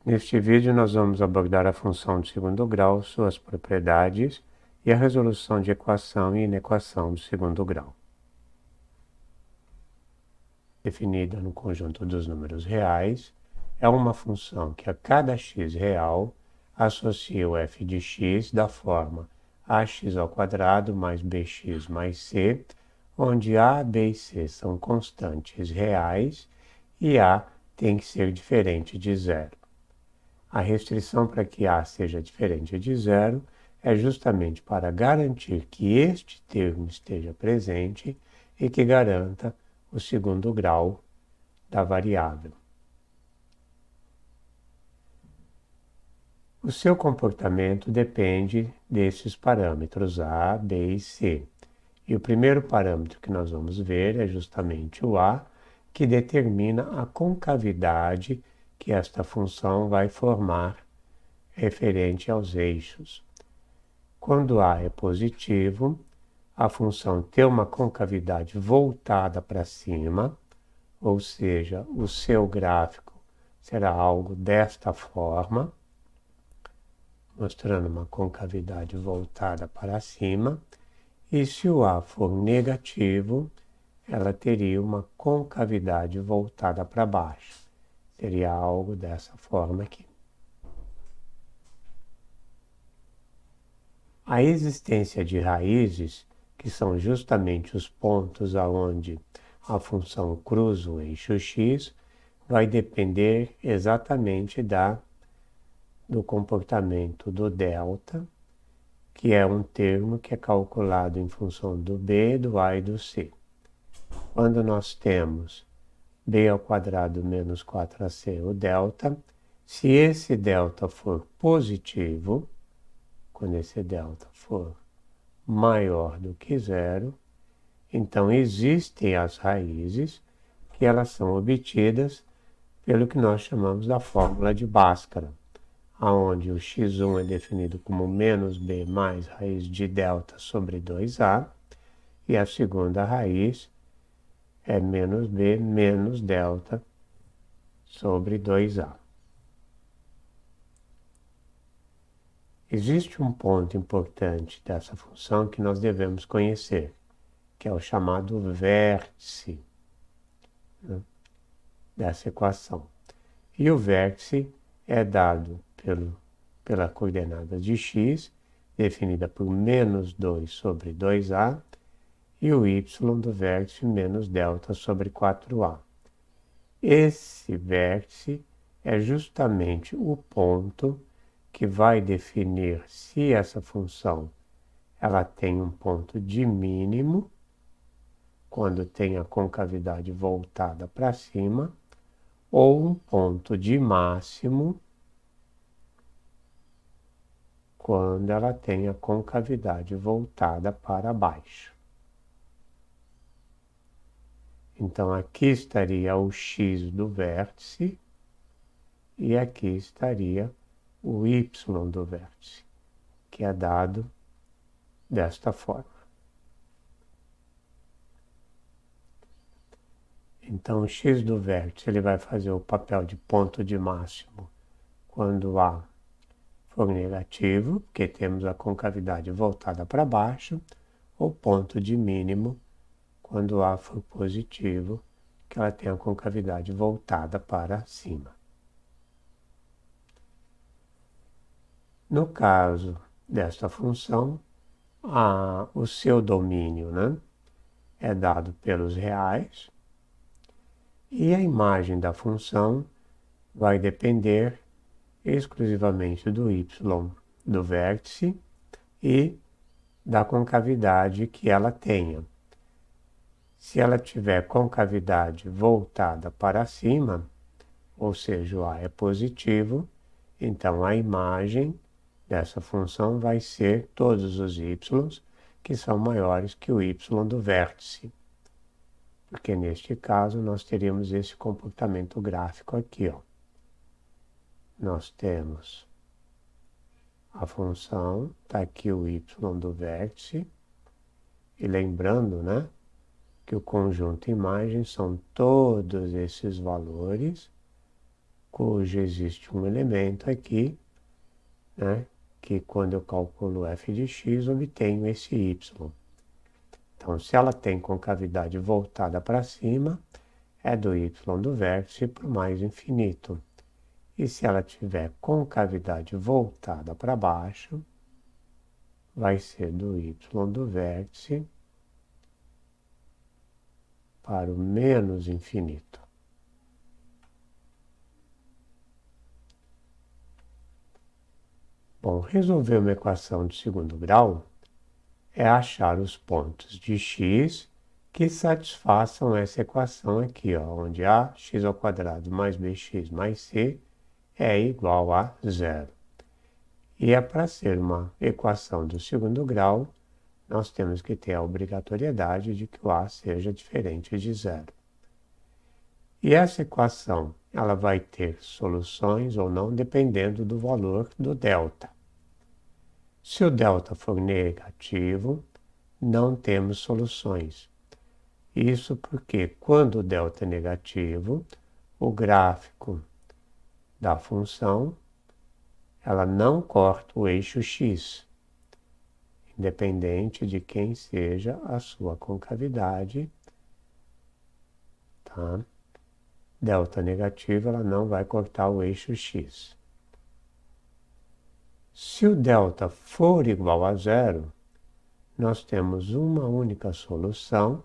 Neste vídeo nós vamos abordar a função de segundo grau, suas propriedades e a resolução de equação e inequação do segundo grau. Definida no conjunto dos números reais, é uma função que a cada x real associa o f de x da forma ax² mais bx mais c, onde a, b e c são constantes reais e a tem que ser diferente de zero. A restrição para que A seja diferente de zero é justamente para garantir que este termo esteja presente e que garanta o segundo grau da variável. O seu comportamento depende desses parâmetros A, B e C. E o primeiro parâmetro que nós vamos ver é justamente o A, que determina a concavidade que esta função vai formar referente aos eixos. Quando A é positivo, a função tem uma concavidade voltada para cima, ou seja, o seu gráfico será algo desta forma, mostrando uma concavidade voltada para cima, e se o A for negativo, ela teria uma concavidade voltada para baixo. Seria algo dessa forma aqui. A existência de raízes, que são justamente os pontos aonde a função cruza o eixo x, vai depender exatamente do comportamento do delta, que é um termo que é calculado em função do b, do a e do c. Quando nós temos b² menos 4ac, o delta, se esse delta for positivo, quando esse delta for maior do que zero, então existem as raízes que elas são obtidas pelo que nós chamamos da fórmula de Bhaskara, onde o x1 é definido como menos b mais raiz de delta sobre 2a, e a segunda raiz é menos b menos delta sobre 2a. Existe um ponto importante dessa função que nós devemos conhecer, que é o chamado vértice, né, dessa equação. E o vértice é dado pela coordenada de x, definida por menos 2 sobre 2a, e o y do vértice menos delta sobre 4a. Esse vértice é justamente o ponto que vai definir se essa função ela tem um ponto de mínimo, quando tem a concavidade voltada para cima, ou um ponto de máximo, quando ela tem a concavidade voltada para baixo. Então, aqui estaria o x do vértice e aqui estaria o y do vértice, que é dado desta forma. Então, o x do vértice ele vai fazer o papel de ponto de máximo quando A for negativo, porque temos a concavidade voltada para baixo, ou ponto de mínimo quando A for positivo, que ela tem a concavidade voltada para cima. No caso desta função, o seu domínio, né, é dado pelos reais, e a imagem da função vai depender exclusivamente do y do vértice e da concavidade que ela tenha. Se ela tiver concavidade voltada para cima, ou seja, o A é positivo, então a imagem dessa função vai ser todos os y que são maiores que o y do vértice. Porque neste caso nós teríamos esse comportamento gráfico aqui, ó. Nós temos a função, está aqui o y do vértice, e lembrando, né, que o conjunto imagem são todos esses valores, cujo existe um elemento aqui, né, que quando eu calculo f de x, obtenho esse y. Então, se ela tem concavidade voltada para cima, é do y do vértice para o mais infinito. E se ela tiver concavidade voltada para baixo, vai ser do y do vértice para o menos infinito. Bom, resolver uma equação de segundo grau é achar os pontos de x que satisfaçam essa equação aqui, ó, onde a x ao quadrado mais bx mais c é igual a zero. E é para ser uma equação do segundo grau, nós temos que ter a obrigatoriedade de que o a seja diferente de zero. E essa equação, ela vai ter soluções ou não, dependendo do valor do delta. Se o delta for negativo, não temos soluções. Isso porque quando o delta é negativo, o gráfico da função, ela não corta o eixo x, independente de quem seja a sua concavidade, tá? Delta negativo, ela não vai cortar o eixo x. Se o delta for igual a zero, nós temos uma única solução,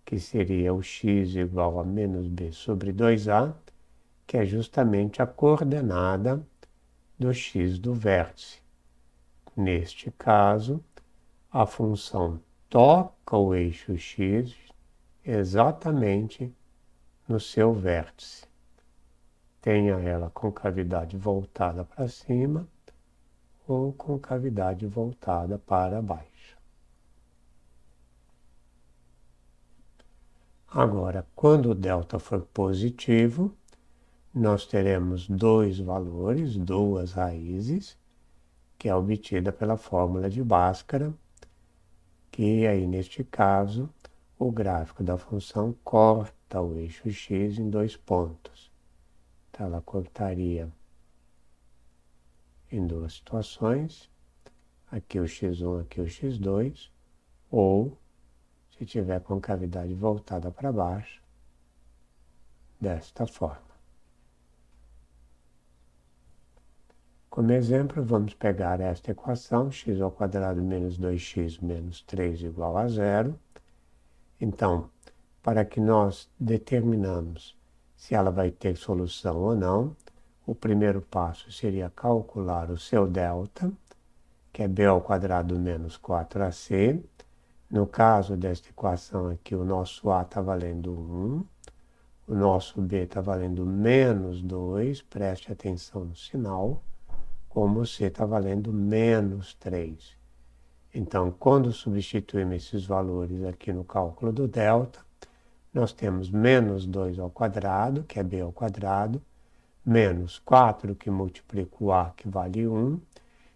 que seria o x igual a menos b sobre 2a, que é justamente a coordenada do x do vértice. Neste caso, a função toca o eixo x exatamente no seu vértice. Tenha ela concavidade voltada para cima ou concavidade voltada para baixo. Agora, quando o delta for positivo, nós teremos dois valores, duas raízes, que é obtida pela fórmula de Bhaskara, que aí neste caso o gráfico da função corta o eixo x em dois pontos. Então ela cortaria em duas situações, aqui o x1, aqui o x2, ou se tiver concavidade voltada para baixo, desta forma. Como exemplo, vamos pegar esta equação, x ao quadrado menos 2x menos 3 igual a zero. Então, para que nós determinamos se ela vai ter solução ou não, o primeiro passo seria calcular o seu delta, que é b ao quadrado menos 4ac. No caso desta equação aqui, o nosso a está valendo 1, o nosso b está valendo menos 2, preste atenção no sinal, como o c está valendo menos 3. Então, quando substituímos esses valores aqui no cálculo do delta, nós temos menos 2 ao quadrado, que é b ao quadrado, menos 4, que multiplica o a, que vale 1,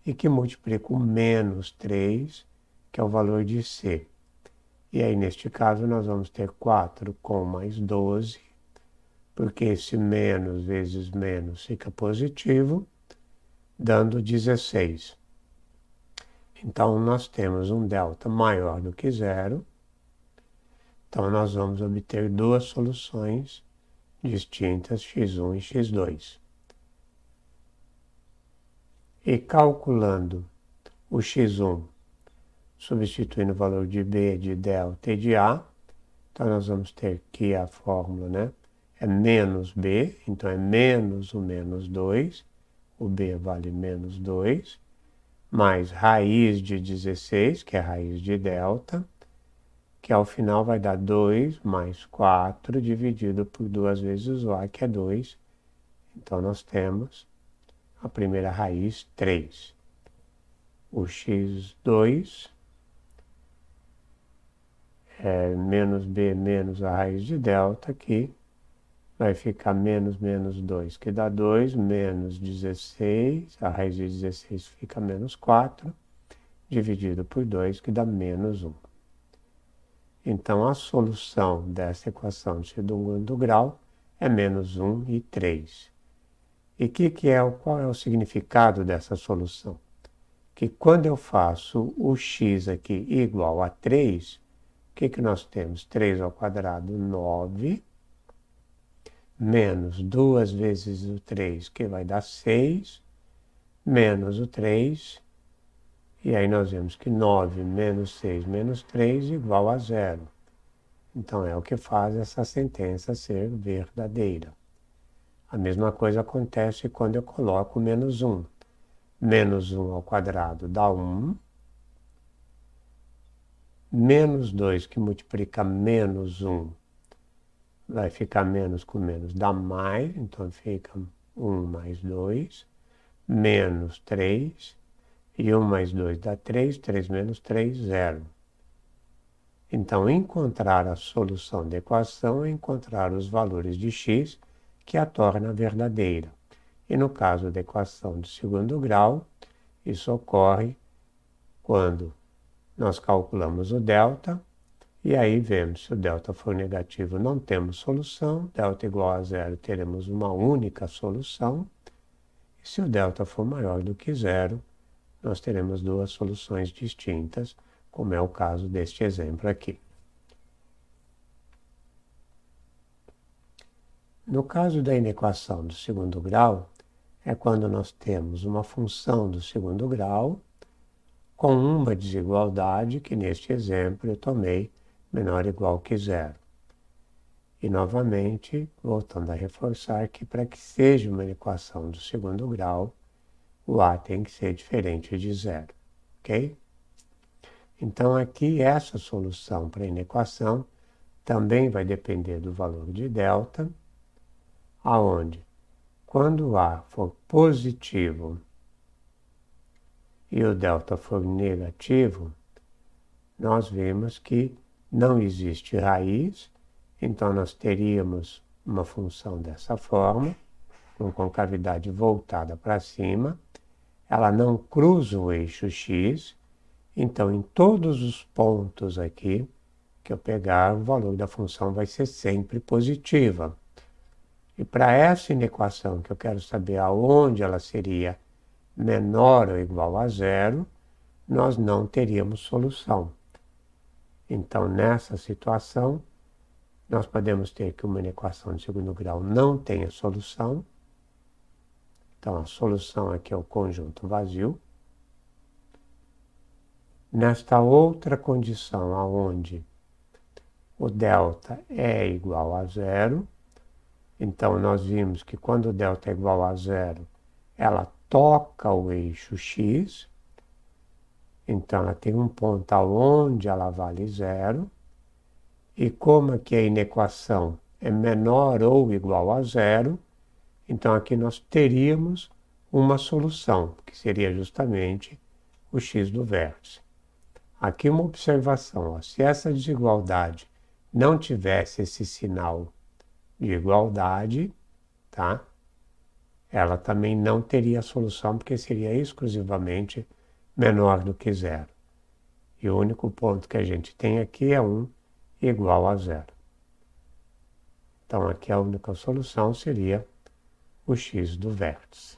e que multiplica o menos 3, que é o valor de c. E aí, neste caso, nós vamos ter 4 com mais 12, porque esse menos vezes menos fica positivo, dando 16. Então, nós temos um delta maior do que zero. Então, nós vamos obter duas soluções distintas, x1 e x2. E calculando o x1, substituindo o valor de b, de delta e de a, então nós vamos ter que a fórmula, né, é menos b, então é menos o menos 2, o b vale menos 2, mais raiz de 16, que é a raiz de delta, que ao final vai dar 2 mais 4 dividido por 2 vezes o a, que é 2. Então, nós temos a primeira raiz, 3. O x2 é menos b menos a raiz de delta, que vai ficar menos menos 2, que dá 2, menos 16, a raiz de 16 fica menos 4, dividido por 2, que dá menos 1. Então, a solução dessa equação de segundo grau é menos 1 e 3. E qual é o significado dessa solução? Que quando eu faço o x aqui igual a 3, o que nós temos? 3 ao quadrado, 9, menos 2 vezes o 3, que vai dar 6, menos o 3, e aí nós vemos que 9 menos 6 menos 3 igual a 0. Então é o que faz essa sentença ser verdadeira. A mesma coisa acontece quando eu coloco menos 1. Menos 1 ao quadrado dá 1. Menos 2 que multiplica menos 1 vai ficar menos com menos, dá mais, então fica 1 mais 2, menos 3, e 1 mais 2 dá 3, 3 menos 3, 0. Então, encontrar a solução da equação é encontrar os valores de x que a torna verdadeira. E no caso da equação de segundo grau, isso ocorre quando nós calculamos o delta, e aí vemos, se o delta for negativo, não temos solução, delta igual a 0, teremos uma única solução, e se o delta for maior do que 0, nós teremos duas soluções distintas, como é o caso deste exemplo aqui. No caso da inequação do segundo grau, é quando nós temos uma função do segundo grau com uma desigualdade, que neste exemplo eu tomei menor ou igual que 0. E novamente, voltando a reforçar que para que seja uma equação do segundo grau, o A tem que ser diferente de 0, ok? Então aqui essa solução para a inequação também vai depender do valor de delta, aonde quando o A for positivo e o delta for negativo, nós vemos que não existe raiz, então nós teríamos uma função dessa forma, com concavidade voltada para cima, ela não cruza o eixo x, então em todos os pontos aqui que eu pegar, o valor da função vai ser sempre positiva. E para essa inequação, que eu quero saber aonde ela seria menor ou igual a 0, nós não teríamos solução. Então, nessa situação, nós podemos ter que uma inequação de segundo grau não tenha solução. Então, a solução aqui é o conjunto vazio. Nesta outra condição, aonde o delta é igual a 0, então nós vimos que quando o delta é igual a 0, ela toca o eixo x, então ela tem um ponto onde ela vale 0, e como aqui a inequação é menor ou igual a 0, então aqui nós teríamos uma solução, que seria justamente o x do vértice. Aqui uma observação, ó, se essa desigualdade não tivesse esse sinal de igualdade, tá? Ela também não teria solução, porque seria exclusivamente menor do que 0. E o único ponto que a gente tem aqui é 1 igual a 0. Então aqui a única solução seria o x do vértice.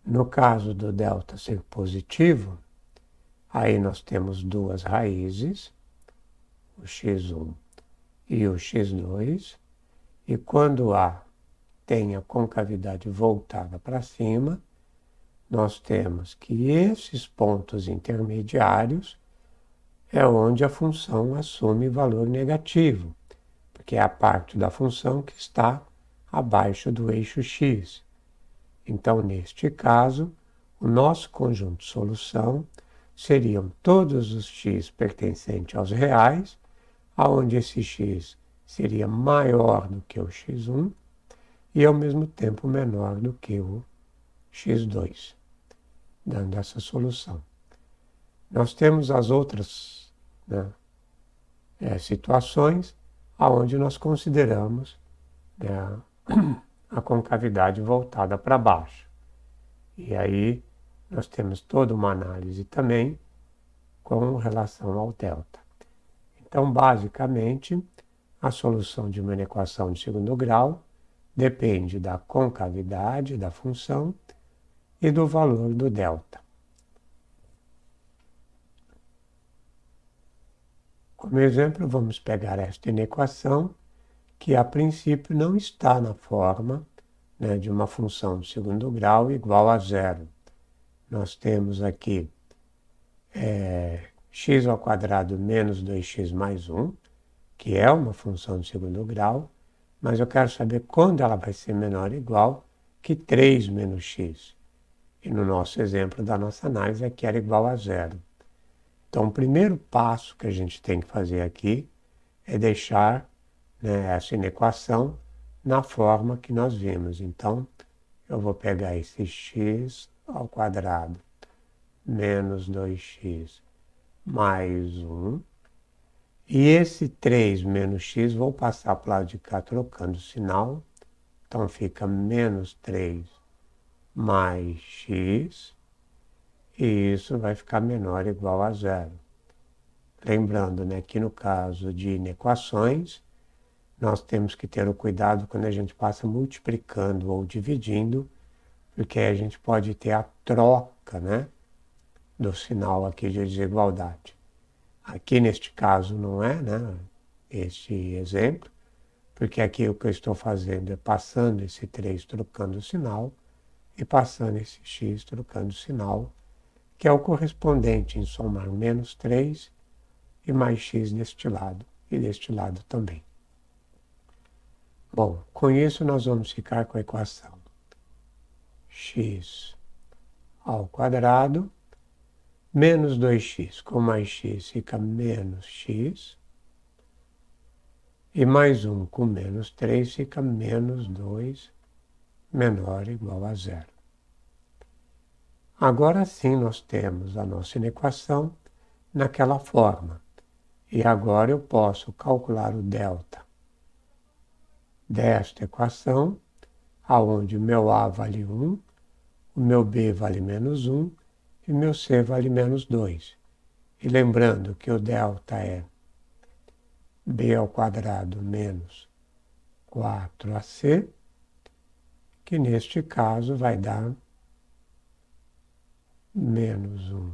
No caso do delta ser positivo, aí nós temos duas raízes, o x1 e o x2, e quando A tem a concavidade voltada para cima, nós temos que esses pontos intermediários é onde a função assume valor negativo, porque é a parte da função que está abaixo do eixo x. Então, neste caso, o nosso conjunto de solução seriam todos os x pertencentes aos reais, aonde esse x seria maior do que o x1 e, ao mesmo tempo, menor do que o x2, dando essa solução. Nós temos as outras, né, situações aonde nós consideramos, né, a concavidade voltada para baixo. E aí nós temos toda uma análise também com relação ao delta. Então, basicamente, A solução de uma equação de segundo grau depende da concavidade da função e do valor do delta. Como exemplo, vamos pegar esta inequação, que a princípio não está na forma, né, de uma função de segundo grau igual a zero. Nós temos aqui x ao quadrado menos 2x mais 1, que é uma função de segundo grau, mas eu quero saber quando ela vai ser menor ou igual que 3 menos x. E no nosso exemplo da nossa análise aqui era igual a zero. Então, o primeiro passo que a gente tem que fazer aqui é deixar, né, essa inequação na forma que nós vimos. Então, eu vou pegar esse x ao quadrado menos 2x mais 1. E esse 3 menos x vou passar para o lado de cá trocando o sinal. Então, fica menos 3 mais x. E isso vai ficar menor ou igual a zero. Lembrando, né, que no caso de inequações, nós temos que ter o cuidado quando a gente passa multiplicando ou dividindo, porque aí a gente pode ter a troca, né, do sinal aqui de desigualdade. Aqui neste caso não é, né, este exemplo, porque aqui o que eu estou fazendo é passando esse 3 trocando o sinal e passando esse x trocando o sinal, que é o correspondente em somar menos 3 e mais x deste lado e deste lado também. Bom, com isso nós vamos ficar com a equação x ao quadrado menos 2x com mais x fica menos x, e mais 1 com menos 3 fica menos 2 menor ou igual a zero. Agora sim nós temos a nossa inequação naquela forma. E agora eu posso calcular o delta desta equação, aonde o meu A vale 1, o meu B vale menos 1 e o meu C vale menos 2. E lembrando que o delta é B ao quadrado menos 4AC, que neste caso vai dar menos 1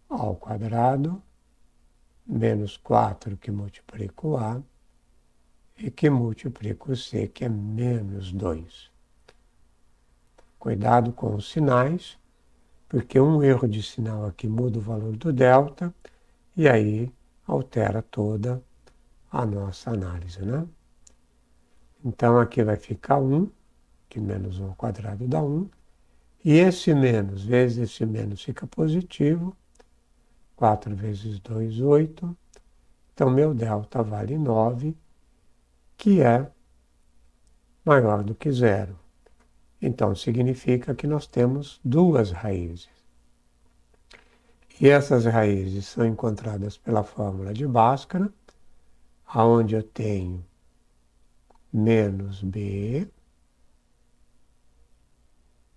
ao quadrado, menos 4 que multiplica o A, e que multiplica o C, que é menos 2. Cuidado com os sinais, porque um erro de sinal aqui muda o valor do delta, e aí altera toda a nossa análise, né? Então aqui vai ficar 1, que menos 1 ao quadrado dá 1, e esse menos vezes esse menos fica positivo, 4 vezes 2, 8, então meu delta vale 9, que é maior do que zero. Então significa que nós temos duas raízes. E essas raízes são encontradas pela fórmula de Bhaskara, onde eu tenho menos b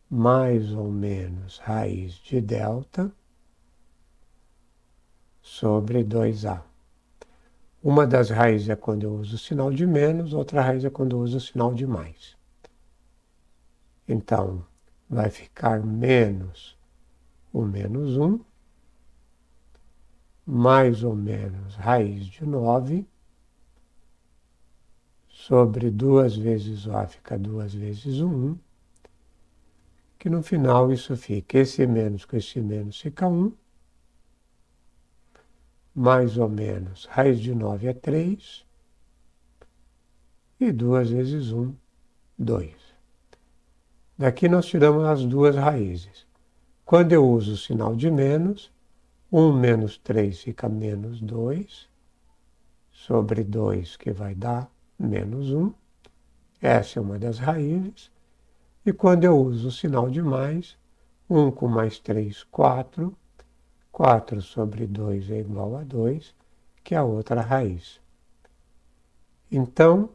mais ou menos raiz de delta sobre 2a. Uma das raízes é quando eu uso o sinal de menos, outra raiz é quando eu uso o sinal de mais. Então, vai ficar menos o menos 1, mais ou menos raiz de 9, sobre 2 vezes o a fica 2 vezes o 1, que no final isso fica, esse menos com esse menos fica 1, mais ou menos, raiz de 9 é 3, e 2 vezes 1, 2. Daqui nós tiramos as duas raízes. Quando eu uso o sinal de menos, 1 menos 3 fica menos 2, sobre 2, que vai dar menos 1. Essa é uma das raízes. E quando eu uso o sinal de mais, 1 com mais 3, 4. 4 sobre 2 é igual a 2, que é a outra raiz. Então,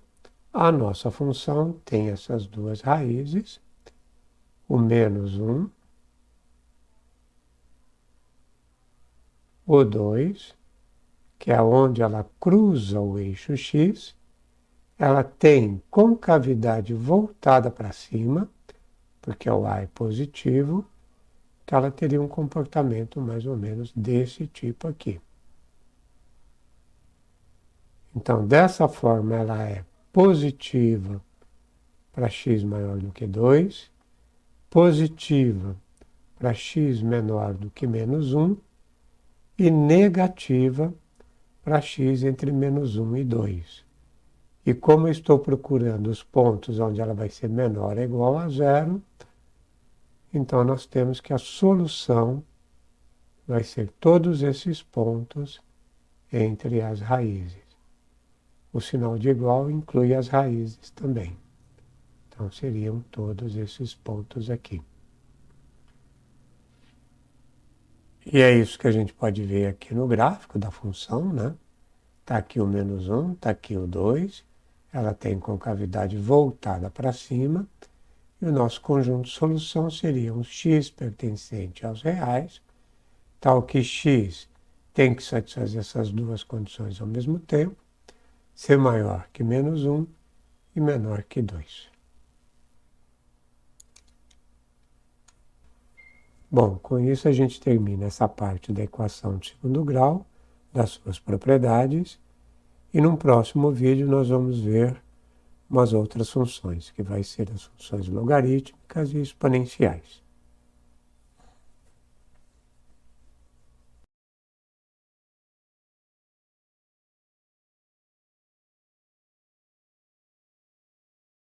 a nossa função tem essas duas raízes, o menos 1, o 2 que é onde ela cruza o eixo x, ela tem concavidade voltada para cima, porque o A é positivo, então ela teria um comportamento mais ou menos desse tipo aqui. Então, dessa forma, ela é positiva para x maior do que 2, positiva para x menor do que menos 1 e negativa para x entre menos 1 e 2. E como eu estou procurando os pontos onde ela vai ser menor ou igual a zero, então nós temos que a solução vai ser todos esses pontos entre as raízes. O sinal de igual inclui as raízes também. Então seriam todos esses pontos aqui. E é isso que a gente pode ver aqui no gráfico da função, né? Está aqui o menos 1, está aqui o 2, ela tem concavidade voltada para cima, e o nosso conjunto de solução seria um x pertencente aos reais, tal que x tem que satisfazer essas duas condições ao mesmo tempo, ser maior que menos 1 e menor que 2. Bom, com isso a gente termina essa parte da equação de segundo grau, das suas propriedades, e num próximo vídeo nós vamos ver umas outras funções, que vai ser as funções logarítmicas e exponenciais.